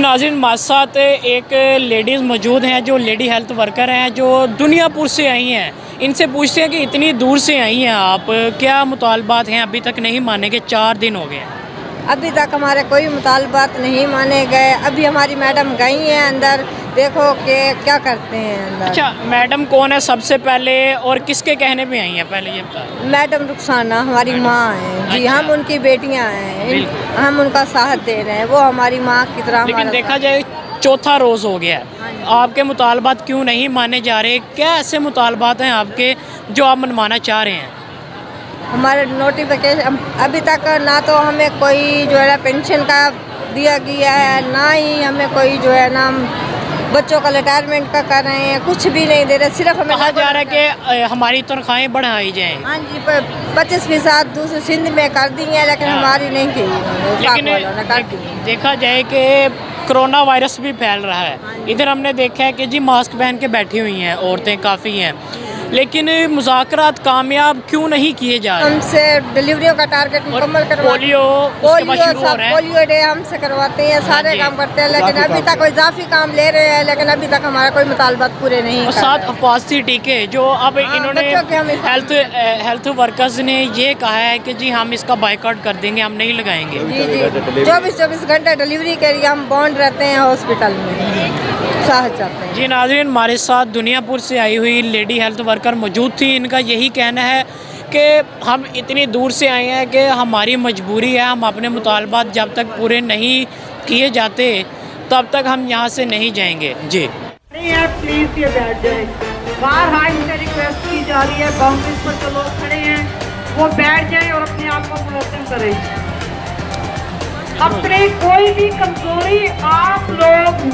नाज़रीन, हमारे साथ एक लेडीज़ मौजूद हैं जो लेडी हेल्थ वर्कर हैं, जो दुनियापुर से आई हैं। इनसे पूछते हैं कि इतनी दूर से आई हैं आप, क्या मुतालबात हैं? अभी तक नहीं माने गए, 4 दिन हो गए हैं। अभी तक हमारे कोई मुतालबात नहीं माने गए। अभी हमारी मैडम गई हैं अंदर, देखो कि क्या करते हैं अंदर। अच्छा, मैडम कौन है सबसे पहले और किसके कहने पे आई हैं, पहले ये बताएं। मैडम रुखसाना हमारी माँ हैं जी। अच्छा। हम उनकी बेटियां हैं, बिल्कुल। हम उनका साथ दे रहे हैं। वो हमारी माँ की तरह लेकिन हमारा देखा साथ। जाए चौथा रोज़ हो गया हाँ है, जी। आपके मुतालबात क्यों नहीं माने जा रहे? क्या ऐसे मुतालबात हैं आपके जो आप मनवाना चाह रहे हैं? हमारे नोटिफिकेशन अभी तक ना तो हमें कोई जो है ना पेंशन का दिया गया है, ना ही हमें कोई जो है ना बच्चों का रिटायरमेंट का कर रहे हैं, कुछ भी नहीं दे रहे। सिर्फ हमें कहा जा रहा है कि हमारी तनख्वाहें बढ़ाई जाएं। हाँ जी, 25% दूसरे सिंध में कर दी है, लेकिन हाँ। हमारी नहीं की उन्होंने, लेकिन वालों ने कर दी। देखा जाए कि कोरोना वायरस भी फैल रहा है। हाँ जी। इधर हमने देखा है कि जी मास्क पहन के बैठी हुई हैं औरतें काफ़ी हैं, लेकिन मुज़ाकरात कामयाब क्यों नहीं किए जा रहे? हमसे डिलीवरियों का टारगेट और मुकम्मल करवा पोलियो उसके बाद शुरू हो सब रहा है। पोलियो डे हमसे करवाते हैं, सारे जी। काम करते हैं, लेकिन अभी तक कोई इजाफी काम ले रहे हैं, लेकिन अभी तक हमारा कोई मुतालबात पूरे नहीं और कर साथ रहे। हिफाजती टीके जो अब हाँ, इन्होंने बच्चों के हम हिफाजती हेल्थ वर्कर्स ने ये कहा है कि जी हम इसका बाइकआउट कर देंगे, हम नहीं लगाएंगे। जी जी, 24 घंटे डिलीवरी के लिए हम बॉन्ड रहते हैं हॉस्पिटल में, साथ चाहते हैं। जी नाज़रीन, हमारे साथ दुनियापुर से आई हुई लेडी हेल्थ वर्कर मौजूद थी। इनका यही कहना है कि हम इतनी दूर से आए हैं कि हमारी मजबूरी है, हम अपने मुतालबात जब तक पूरे नहीं किए जाते तब तक हम यहाँ से नहीं जाएंगे। जी प्लीज ये बैठ जाए। बार हाई से रिक्वेस्ट की जा रही है, बाउंड्रीज पर जो लोग खड़े हैं वो बैठ जाएं और अपने आप को मुनज़्ज़म करें। अपनी कोई भी कमजोरी आप लोग